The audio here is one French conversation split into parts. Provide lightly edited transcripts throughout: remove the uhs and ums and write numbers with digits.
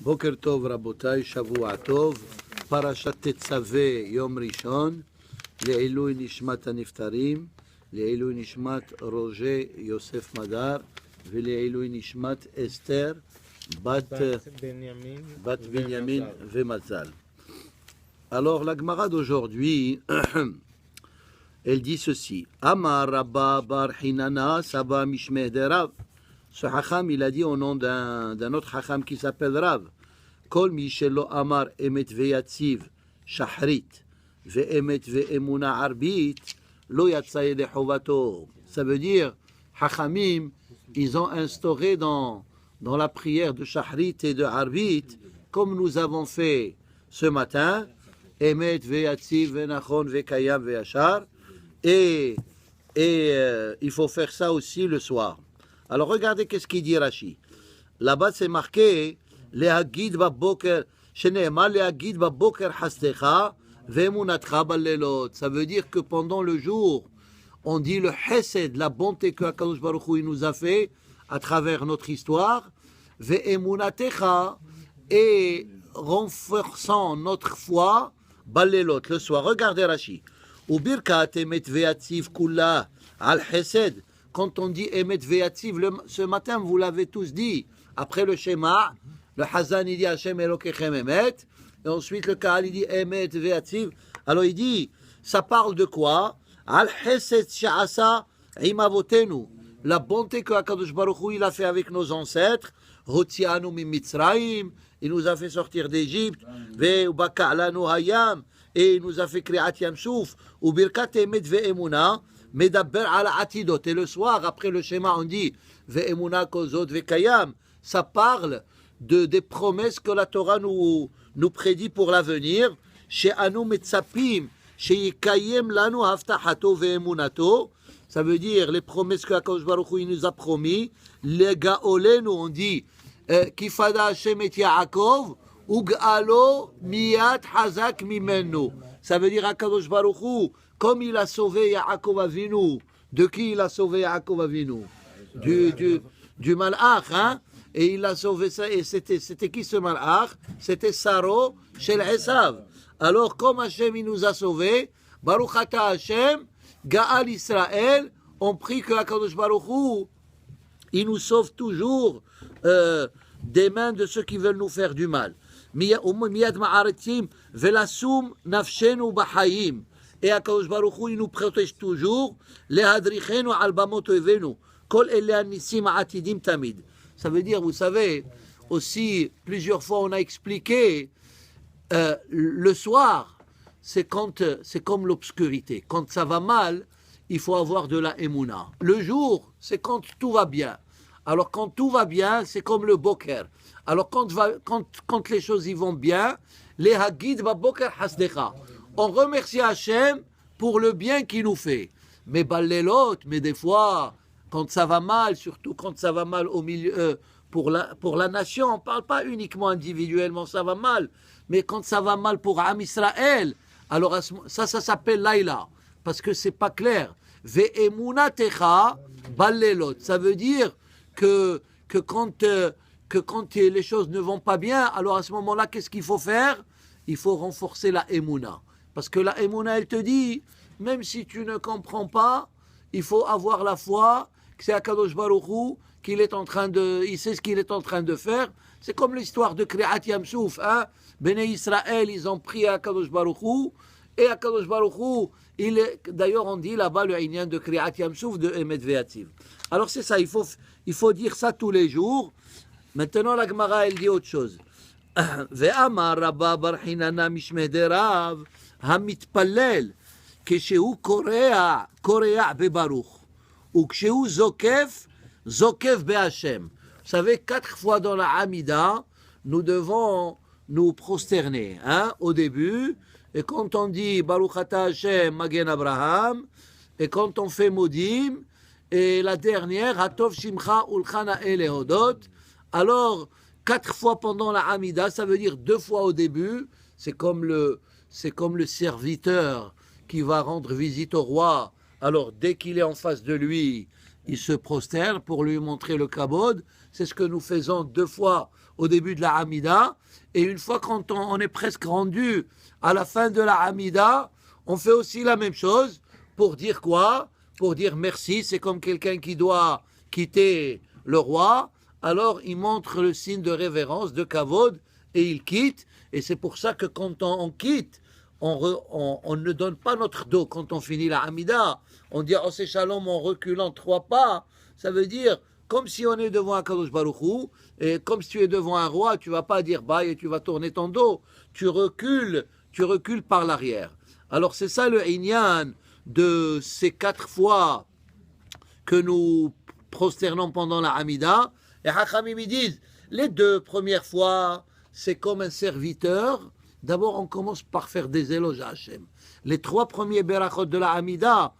Boker Tov Rabotai, Shavua Tov, Parashat Tetzaveh Yom Rishon, Le'ilui Nishmat Haniftarim, Le'ilui Nishmat Roger Yosef Madar, Le'ilui Nishmat Esther, Bat Binyamin Vemazal. Alors la Gemara d'aujourd'hui, elle dit ceci. Amar Rabba Bar Hinana Saba Mishmeh de Rav. Ce Hacham, il a dit au nom d'un autre Hacham qui s'appelle Rav. Kol Mishelo Amar Emet Veyatziv Shahrit Ve'emet Ve'emuna Arbit Lo Yatsaye de Chovato. Ça veut dire, Hachamim, ils ont instauré dans la prière de Shahrit et de Arbit, comme nous avons fait ce matin, Emet Veyatziv Ve'nachon Ve'kayam Ve'ashar, et il faut faire ça aussi le soir. Alors regardez qu'est-ce qu'il dit Rashi. Là-bas c'est marqué Le'hagid baboker shene'emar le'hagid baboker hasdecha ve'emunatcha ballelot. Ça veut dire que pendant le jour, on dit le chesed, la bonté que HaKadosh Baruch Hu nous a fait à travers notre histoire, ve'emunatecha, et renforçant notre foi, ballelot, le soir. Regardez Rashi. Ubirkat emet ve'atziv kula al chesed. Quand on dit Emet Ve'atziv, ce matin, vous l'avez tous dit, après le Shema, le Hazan, il dit Hashem Elokechem Emet, et ensuite le Kahal, il dit Emet Ve'atziv. Alors il dit, ça parle de quoi? Al Chesed Sha'asa Imavotenu, la bonté que HaKadosh Baruch Hu, il a fait avec nos ancêtres, Hotzianu mi Mitzrayim, il nous a fait sortir d'Égypte, Ve'ubaka'lanu Hayam, et il nous a fait Kriat Yam Souf, Ubirkat Emet Ve'emuna, Medaber ala atidot. Et le soir, après le schéma, on dit Ve'emuna kozot ve'kayam. Ça parle des promesses que la Torah nous prédit pour l'avenir. Chez anu metzapim, chez yikayem lanu haftahato ve'emunato. Ça veut dire les promesses que HaKadosh Baruch Hu nous a promis. Les gaolenu, on dit Kifada Hashem et Yaakov, ug'alo miyat hazak mimenu. Ça veut dire HaKadosh Baruch Hu, comme il a sauvé Yaakov Avinu. De qui il a sauvé Yaakov Avinu? Du malach, hein? Et il a sauvé ça, et c'était qui ce malach? C'était Saro chez Esav. Alors, comme Hashem il nous a sauvés, Baruch Ata Hashem, Gaal Israël, on prie que HaKadosh Baruch Hu, il nous sauve toujours des mains de ceux qui veulent nous faire du mal. Miyad ma'aretim velasum nafshenu b'chayim. Et HaKadosh Baruch Hu, il nous protège toujours. Lehadrichenu al bamot oivenu. Kol ele anissim atidim tamid. Ça veut dire, vous savez, aussi, plusieurs fois on a expliqué, le soir, c'est comme l'obscurité. Quand ça va mal, il faut avoir de la émouna. Le jour, c'est quand tout va bien. Alors quand tout va bien, c'est comme le boker. Alors quand les choses y vont bien, les hagid ba boker hasdecha. On remercie Hachem pour le bien qu'il nous fait. Mais ballelot, mais des fois, quand ça va mal, surtout quand ça va mal au milieu, pour la nation, on ne parle pas uniquement individuellement, ça va mal, mais quand ça va mal pour Am Israël, alors ça s'appelle Laïla, parce que c'est pas clair. Ve'emunatecha ballelot, ça veut dire que quand les choses ne vont pas bien, alors à ce moment-là, qu'est-ce qu'il faut faire? Il faut renforcer la émouna. Parce que la émouna, elle te dit, même si tu ne comprends pas, il faut avoir la foi que c'est HaKadosh Baruch Hu il sait ce qu'il est en train de faire. C'est comme l'histoire de Kriat Yam Souf, hein? Béné Israël, ils ont prié à HaKadosh Baruch Hu, et HaKadosh Baruch Hu, d'ailleurs on dit là-bas le Inyan de Kriat Yam Souf de Emet Ve'atziv. Alors c'est ça, il faut dire ça tous les jours. Maintenant la Gemara, elle dit autre chose. Ve'amar Rabba Bar Hinana Mishmeh de Rav המתפלל כשהוא קורע בברוך וכשהוא זוקף בהשם. Vous savez, 4 fois dans la Hamida, nous devons nous prosterner, hein, au début, et quand on dit Baruch Ata Hashem Magen Abraham, et quand on fait Modim, et la dernière, Hatov Shimcha Ulchana Elehodot. Alors, 4 fois pendant la Hamida, ça veut dire 2 fois au début, c'est comme le serviteur qui va rendre visite au roi. Alors, dès qu'il est en face de lui, il se prosterne pour lui montrer le kabod. c'est ce que nous faisons 2 fois au début de la Hamida, et une fois quand on est presque rendu à la fin de la Hamida, on fait aussi la même chose pour dire quoi? Pour dire merci, c'est comme quelqu'un qui doit quitter le roi, alors il montre le signe de révérence, de kavod, et il quitte, et c'est pour ça que quand on quitte, on ne donne pas notre dos quand on finit la Hamida. On dit Osé Shalom en reculant 3 pas. Ça veut dire comme si on est devant un Kadosh Baruch Hu, et comme si tu es devant un roi, tu ne vas pas dire bye et tu vas tourner ton dos. Tu recules par l'arrière. Alors c'est ça le Inyan de ces 4 fois que nous prosternons pendant la Hamida. Et Hachamim ils disent, les 2 premières fois, c'est comme un serviteur. D'abord, on commence par faire des éloges à Hachem. Les 3 premiers berachot de la Hamida,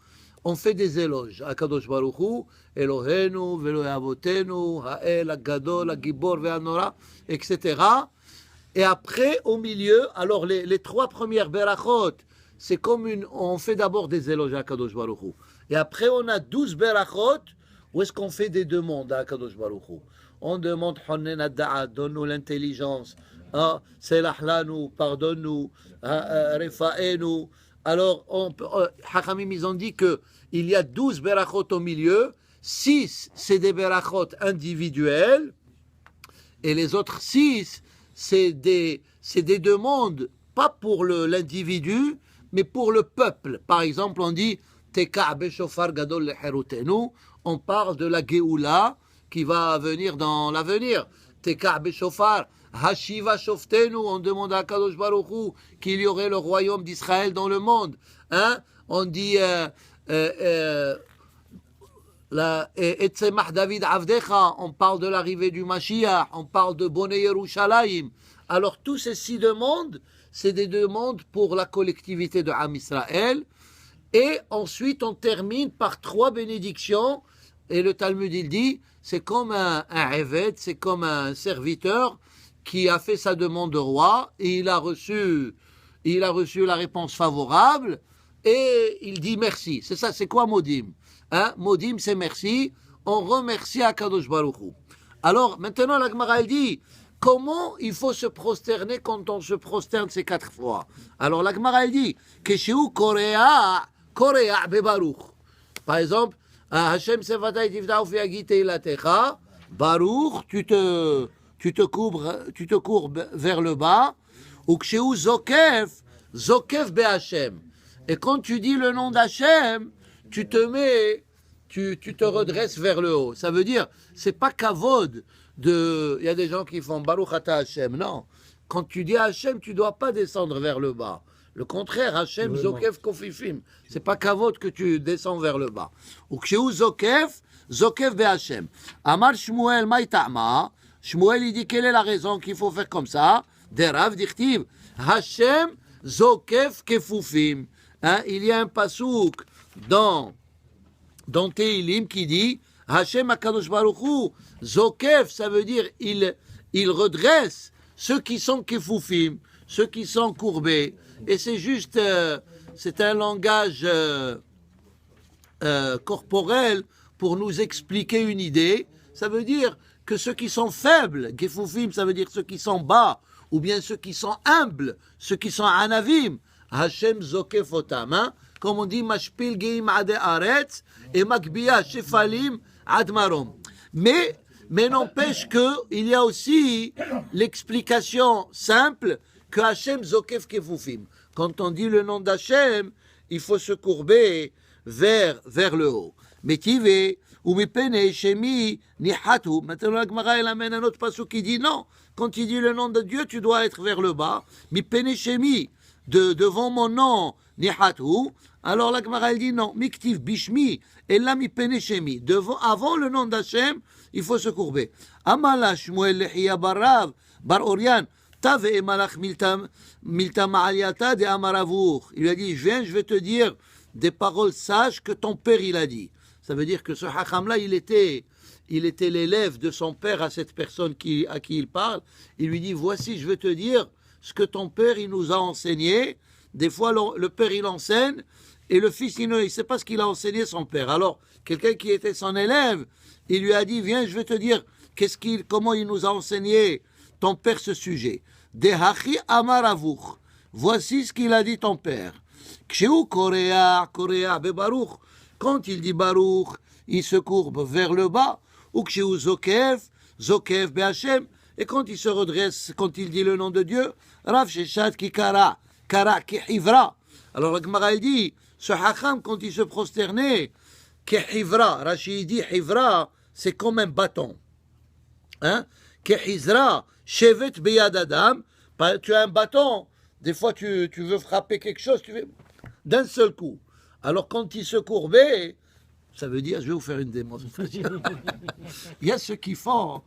on fait des éloges à Kadosh Baruch Hu, Elohenu, Ve'Elohei Avotenu, Ha'el, Hagadol, Hagibor, Ve'Hanora, etc. Et après, au milieu, alors les 3 premières berachot, c'est comme on fait d'abord des éloges à Kadosh Baruch Hu. Et après, on a 12 berachot, où est-ce qu'on fait des demandes à Kadosh Baruch Hu. On demande, Honnen Adda'a, donne-nous l'intelligence, Selah lanu, pardonne-nous, Refa'enu. Alors, Hachamim, ils ont dit qu'il y a 12 berachot au milieu, 6, c'est des berachot individuels, et les autres 6, c'est des demandes, pas pour l'individu, mais pour le peuple. Par exemple, on dit Teka beshofar gadol lecherutenu, on parle de la Géoula qui va venir dans l'avenir. Teka beshofar hashiva shoftenu, on demande à Kadosh Baruch Hu qu'il y aurait le royaume d'Israël dans le monde. On dit Etzemach David Avdecha, on parle de l'arrivée du Mashiach, on parle de Bonei Yerushalayim. Alors tous ces 6 demandes, c'est des demandes pour la collectivité de Am Israël. Et ensuite, on termine par 3 bénédictions. Et le Talmud, il dit, c'est comme un Eved, c'est comme un serviteur qui a fait sa demande au roi et il a reçu la réponse favorable et il dit merci. C'est ça, c'est quoi Modim? Modim, c'est merci. On remercie Akadosh Baruch Hu. Alors, maintenant, la Gemara, elle dit, comment il faut se prosterner quand on se prosterne ces 4 fois? Alors, la Gemara, elle dit, Keshiu Korea Bebaruch. Par exemple, Hashem Sevatay Tivda'u fi Agite Ilatecha, Baruch, tu te courbes vers le bas, ou Kshéou Zokef Be Hashem. Et quand tu dis le nom d'Hachem, tu te redresses vers le haut. Ça veut dire, c'est pas kavod il y a des gens qui font Baruch Ata Hashem. Non. Quand tu dis Hashem, tu dois pas descendre vers le bas. Le contraire, Hashem Zokef Kofifim. C'est pas kavod que tu descends vers le bas. Ou Kshéou Zokef Be Hashem. Amar Shmuel Maïtama. Shmuel, il dit, quelle est la raison qu'il faut faire comme ça? Derav Dichtiv. Hashem Zokef Kefufim. Il y a un pasouk dans Tehilim qui dit Hashem Akadosh Baruch Hu, Zokef, ça veut dire il redresse ceux qui sont Kefufim, ceux qui sont courbés. Et c'est juste, c'est un langage corporel pour nous expliquer une idée. Ça veut dire que ceux qui sont faibles, Kefufim, ça veut dire ceux qui sont bas, ou bien ceux qui sont humbles, ceux qui sont anavim, Hashem Zokef Otam, comme on dit, Mashpil Geim Ade Aretz et Makbiya Shefalim Ad Marom. Mais n'empêche qu'il y a aussi l'explication simple que Hashem Zokef Kefufim. Quand on dit le nom d'Hachem, il faut se courber vers le haut. Metive, ou Mipene Shemi Nihatu. Maintenant, la Gemara, elle amène un autre passage qui dit non. Quand il dit le nom de Dieu, tu dois être vers le bas. Mipene Shemi, devant mon nom, Nihatu. Alors la Gemara, elle dit non. Miktiv Bishmi, et là Mipene Shemi. Avant le nom d'Hachem, il faut se courber. Amala Shmuel Lechia Barav, Bar Orian. Tave et Malach Milta Ma'aliata de Amaravour. Il lui a dit, je vais te dire des paroles sages que ton père il a dit. Ça veut dire que ce Hacham-là, il était l'élève de son père à cette personne à qui il parle. Il lui dit, voici, je vais te dire ce que ton père, il nous a enseigné. Des fois, le père, il enseigne, et le fils, il ne sait pas ce qu'il a enseigné son père. Alors, quelqu'un qui était son élève, il lui a dit, viens, je vais te dire comment il nous a enseigné ton père ce sujet? Dehachi amar avuch. Voici ce qu'il a dit ton père. Kshéu korea bebaruch. Quand il dit baruch, il se courbe vers le bas. Ou kshéu zokev beHashem. Et quand il se redresse, quand il dit le nom de Dieu, Rav Sheshat ki kara ki hivra. Alors la Gemara dit, ce hacham, quand il se prosternait, ki hivra, Rashi dit hivra, c'est comme un bâton. Hein? Ki hizra, shevet beyad adam, tu as un bâton, des fois tu veux frapper quelque chose, tu veux d'un seul coup. Alors quand il se courbait, ça veut dire, je vais vous faire une démonstration. Il y a ceux qui font